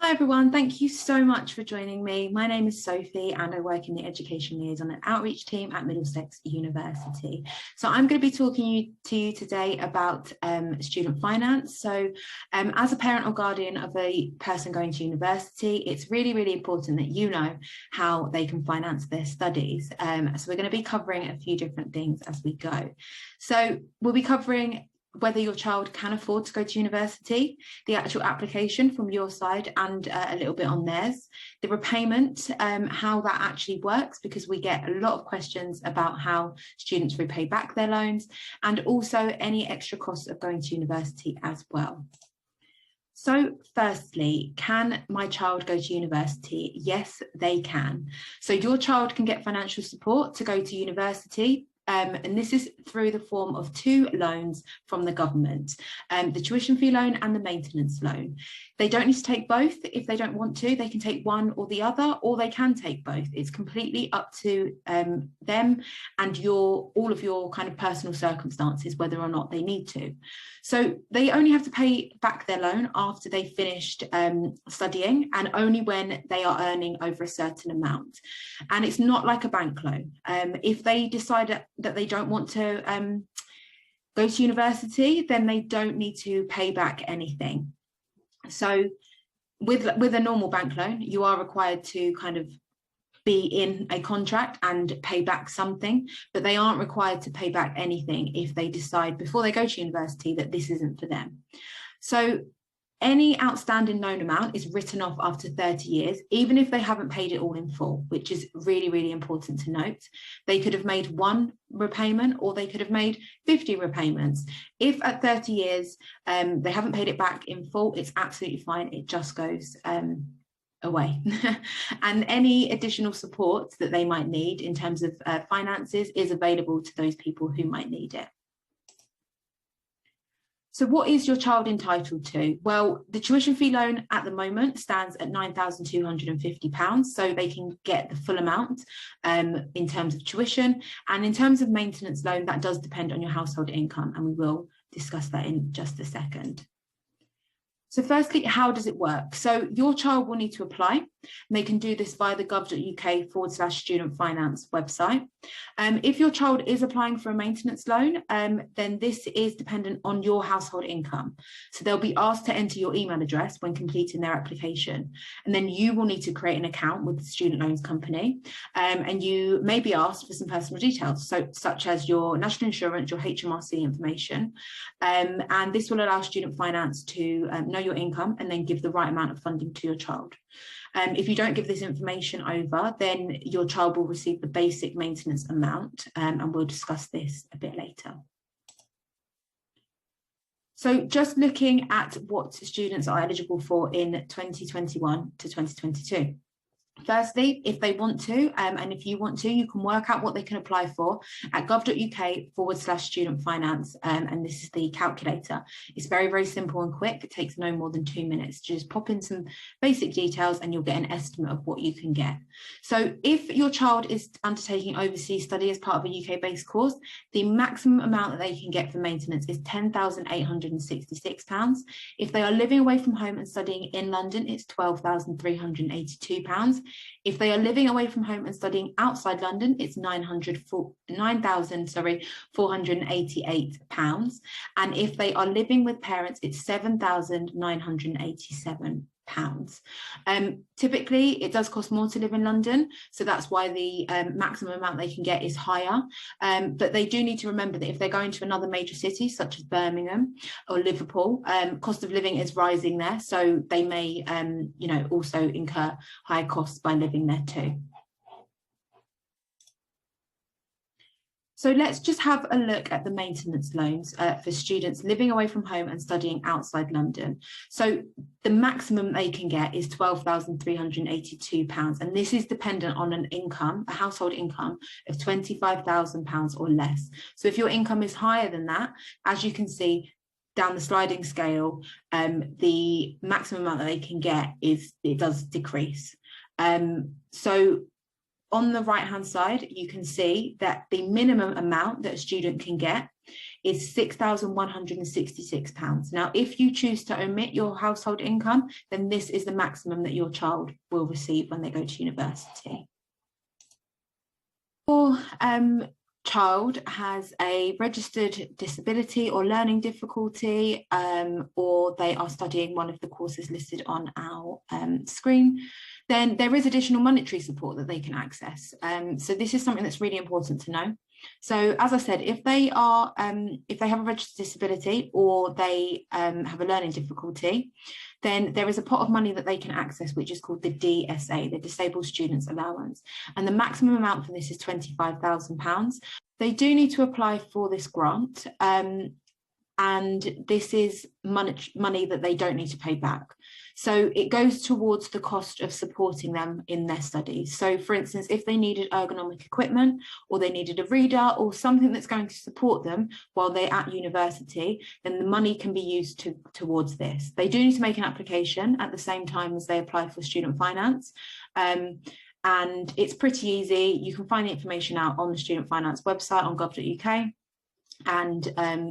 Hi everyone, thank you so much for joining me. My name is Sophie and I work in the Education Liaison and Outreach team at Middlesex University. So I'm going to be talking to you today about student finance. So as a parent or guardian of a person going to university, it's really important that you know how they can finance their studies. So we're going to be covering a few different things as we go. So we'll be covering whether your child can afford to go to university, the actual application from your side and a little bit on theirs, the repayment, how that actually works, because we get a lot of questions about how students repay back their loans, and also any extra costs of going to university as well. So firstly, can my child go to university? Yes, they can. So your child can get financial support to go to university. And this is through the form of two loans from the government, the tuition fee loan and the maintenance loan. They don't need to take both. If they don't want to, they can take one or the other, or they can take both. It's completely up to them and all of your kind of personal circumstances, whether or not they need to. So they only have to pay back their loan after they've finished studying, and only when they are earning over a certain amount. And it's not like a bank loan. If they decide that they don't want to go to university, then they don't need to pay back anything. So with a normal bank loan, you are required to kind of be in a contract and pay back something, but they aren't required to pay back anything if they decide before they go to university that this isn't for them. So any outstanding loan amount is written off after 30 years, even if they haven't paid it all in full, which is really important to note. They could have made one repayment, or they could have made 50 repayments. If at 30 years they haven't paid it back in full, it's absolutely fine. It just goes away. And any additional support that they might need in terms of finances is available to those people who might need it. So what is your child entitled to? Well, the tuition fee loan at the moment stands at £9,250, so they can get the full amount in terms of tuition. And in terms of maintenance loan, that does depend on your household income, and we will discuss that in just a second. So firstly, how does it work? So your child will need to apply, and they can do this via the gov.uk/student finance website. If your child is applying for a maintenance loan, then this is dependent on your household income. So they'll be asked to enter your email address when completing their application. And then you will need to create an account with the student loans company. And you may be asked for some personal details, such as your national insurance, your HMRC information. And this will allow student finance to know your income and then give the right amount of funding to your child. If you don't give this information over, then your child will receive the basic maintenance amount, and we'll discuss this a bit later. So just looking at what students are eligible for in 2021 to 2022. Firstly, if they want to, and if you want to, you can work out what they can apply for at gov.uk/student finance. And this is the calculator. It's very simple and quick. It takes no more than 2 minutes. Just pop in some basic details and you'll get an estimate of what you can get. So if your child is undertaking overseas study as part of a UK-based course, the maximum amount that they can get for maintenance is £10,866. If they are living away from home and studying in London, it's £12,382. If they are living away from home and studying outside London, it's £9,488. And if they are living with parents, it's £7,987. Typically, it does cost more to live in London, so that's why the maximum amount they can get is higher. But they do need to remember that if they're going to another major city, such as Birmingham or Liverpool, cost of living is rising there, so they may, also incur higher costs by living there too. So let's just have a look at the maintenance loans for students living away from home and studying outside London. So the maximum they can get is £12,382, and this is dependent on an income, a household income of £25,000 or less. So if your income is higher than that, as you can see down the sliding scale, the maximum amount that they can get does decrease. So on the right hand side, you can see that the minimum amount that a student can get is £6,166. Now, if you choose to omit your household income, then this is the maximum that your child will receive when they go to university. Or child has a registered disability or learning difficulty, or they are studying one of the courses listed on our screen, then there is additional monetary support that they can access. So this is something that's really important to know. So as I said, if they have a registered disability or they have a learning difficulty, then there is a pot of money that they can access, which is called the DSA, the Disabled Students Allowance. And the maximum amount for this is £25,000. They do need to apply for this grant, and this is money that they don't need to pay back. So it goes towards the cost of supporting them in their studies. So for instance, if they needed ergonomic equipment, or they needed a reader, or something that's going to support them while they're at university, then the money can be used towards this. They do need to make an application at the same time as they apply for student finance. And it's pretty easy. You can find the information out on the Student Finance website on gov.uk. And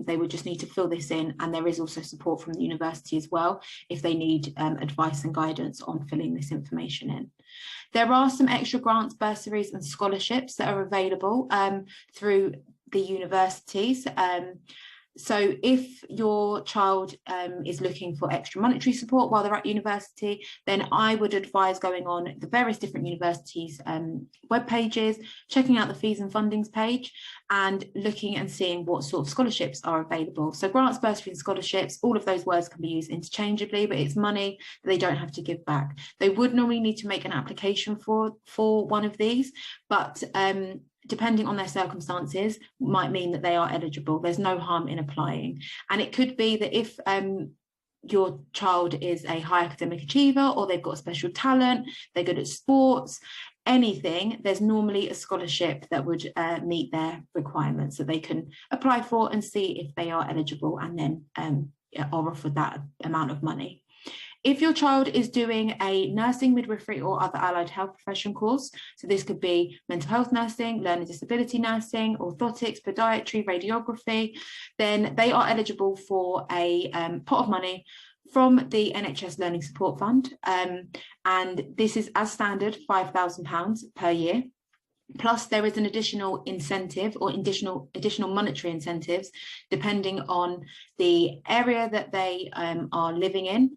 they would just need to fill this in, and there is also support from the university as well if they need advice and guidance on filling this information in. There are some extra grants, bursaries and scholarships that are available through the universities. So if your child is looking for extra monetary support while they're at university, then I would advise going on the various different universities' web pages, checking out the fees and fundings page, and looking and seeing what sort of scholarships are available. So grants, bursaries and scholarships, all of those words can be used interchangeably, but it's money that they don't have to give back. They would normally need to make an application for one of these, but depending on their circumstances, might mean that they are eligible. There's no harm in applying. And it could be that if your child is a high academic achiever, or they've got a special talent, they're good at sports, anything, there's normally a scholarship that would meet their requirements that they can apply for and see if they are eligible, and then are offered that amount of money. If your child is doing a nursing, midwifery or other allied health profession course, so this could be mental health nursing, learning disability nursing, orthotics, podiatry, radiography, then they are eligible for a pot of money from the NHS Learning Support Fund. And this is, as standard, £5,000 per year. Plus, there is an additional incentive or additional monetary incentives depending on the area that they are living in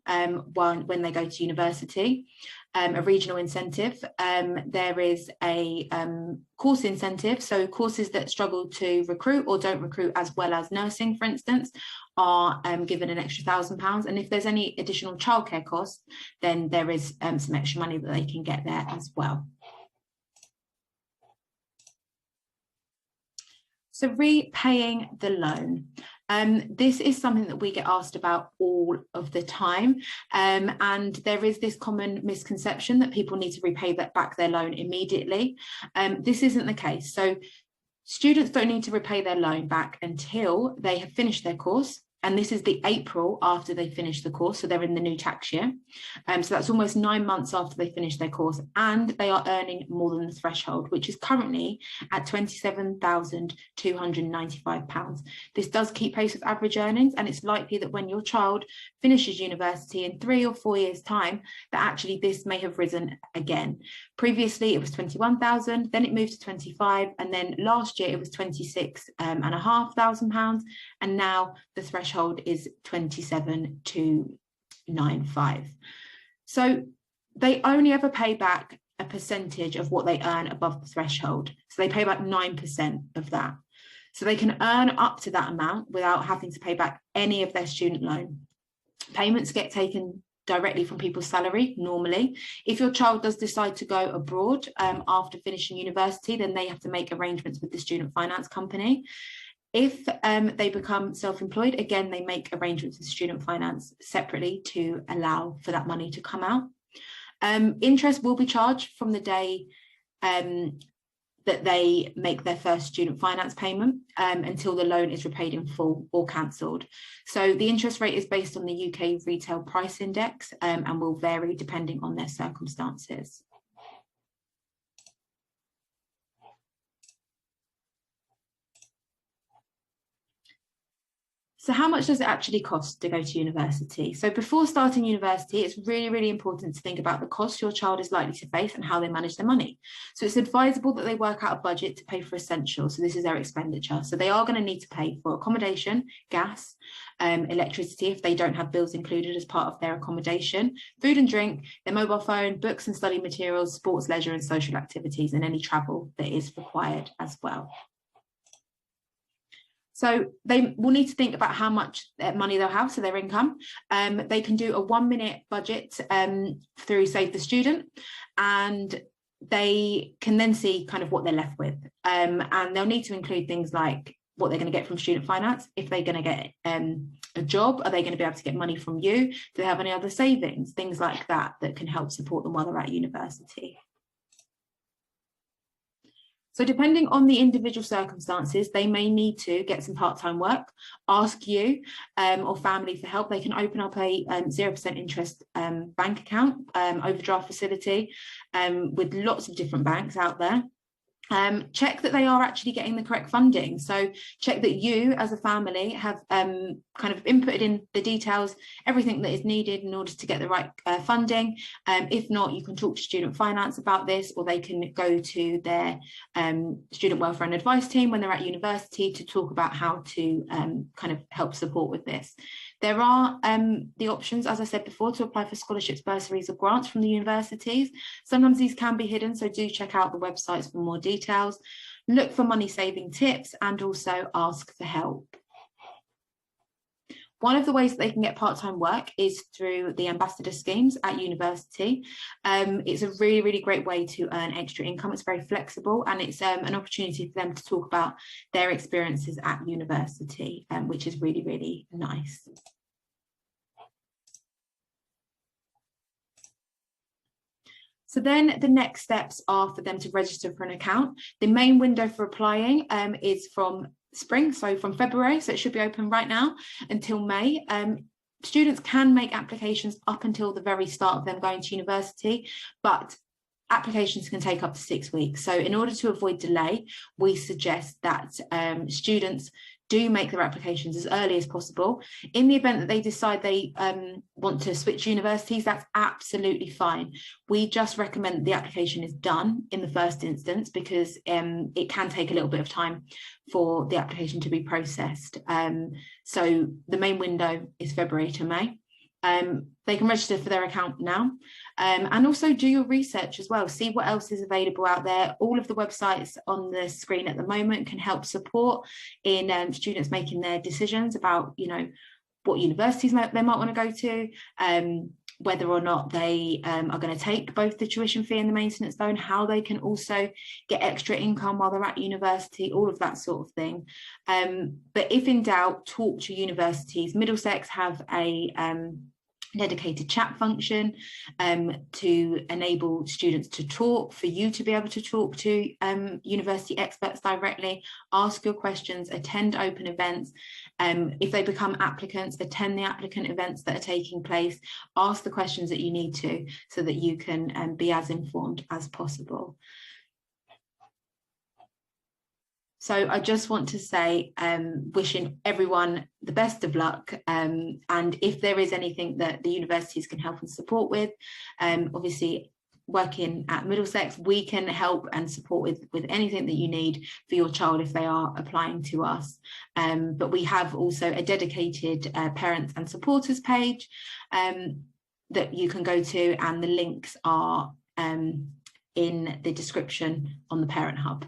when they go to university. A regional incentive. There is a course incentive, so courses that struggle to recruit or don't recruit as well as nursing, for instance, are given an extra £1,000. And if there's any additional childcare costs, then there is some extra money that they can get there as well. So repaying the loan. This is something that we get asked about all of the time, and there is this common misconception that people need to repay back their loan immediately. This isn't the case. So students don't need to repay their loan back until they have finished their course. And this is the April after they finish the course, so they're in the new tax year. So that's almost 9 months after they finish their course, and they are earning more than the threshold, which is currently at £27,295. This does keep pace with average earnings, and it's likely that when your child finishes university in 3 or 4 years' time, that actually this may have risen again. Previously, it was 21,000, then it moved to 25, and then last year it was £26,500, and now the threshold is 27,295. So they only ever pay back a percentage of what they earn above the threshold. So they pay back 9% of that. So they can earn up to that amount without having to pay back any of their student loan. Payments get taken directly from people's salary normally. If your child does decide to go abroad after finishing university, then they have to make arrangements with the student finance company. If they become self-employed, again, they make arrangements with student finance separately to allow for that money to come out. Interest will be charged from the day that they make their first student finance payment until the loan is repaid in full or cancelled. So the interest rate is based on the UK Retail Price Index and will vary depending on their circumstances. So how much does it actually cost to go to university? So before starting university, it's really, really important to think about the cost your child is likely to face and how they manage their money. So it's advisable that they work out a budget to pay for essentials. So this is their expenditure. So they are going to need to pay for accommodation, gas, electricity if they don't have bills included as part of their accommodation, food and drink, their mobile phone, books and study materials, sports, leisure and social activities, and any travel that is required as well. So they will need to think about how much money they'll have, so their income. They can do a 1-minute budget through Save the Student, and they can then see kind of what they're left with. And they'll need to include things like what they're going to get from student finance. If they're going to get a job, are they going to be able to get money from you? Do they have any other savings? Things like that that can help support them while they're at university. So depending on the individual circumstances, they may need to get some part-time work, ask you or family for help. They can open up a 0% interest bank account, overdraft facility with lots of different banks out there. Check that they are actually getting the correct funding. So check that you as a family have kind of inputted in the details, everything that is needed in order to get the right funding. If not, you can talk to student finance about this, or they can go to their student welfare and advice team when they're at university to talk about how to kind of help support with this. There are the options, as I said before, to apply for scholarships, bursaries or grants from the universities. Sometimes these can be hidden, so do check out the websites for more details. Look for money saving tips and also ask for help. One of the ways that they can get part-time work is through the ambassador schemes at university. It's a really, really great way to earn extra income. It's very flexible, and it's an opportunity for them to talk about their experiences at university, which is really, really nice. So then the next steps are for them to register for an account. The main window for applying is from spring, so from February, so it should be open right now until May. Students can make applications up until the very start of them going to university, but applications can take up to 6 weeks. So in order to avoid delay, we suggest that students do make their applications as early as possible. In the event that they decide they want to switch universities, that's absolutely fine. We just recommend that the application is done in the first instance, because it can take a little bit of time for the application to be processed. So the main window is February to May. They can register for their account now, and also do your research as well. See what else is available out there. All of the websites on the screen at the moment can help support in students making their decisions about, you know, what universities they might want to go to, whether or not they are going to take both the tuition fee and the maintenance loan, how they can also get extra income while they're at university, all of that sort of thing. But if in doubt, talk to universities. Middlesex have a dedicated chat function to enable students to talk, for you to be able to talk to university experts directly, ask your questions, attend open events. If they become applicants, attend the applicant events that are taking place, ask the questions that you need to, so that you can be as informed as possible. So I just want to say, wishing everyone the best of luck. And if there is anything that the universities can help and support with, obviously working at Middlesex, we can help and support with anything that you need for your child if they are applying to us. But we have also a dedicated parents and supporters page that you can go to, and the links are in the description on the Parent Hub.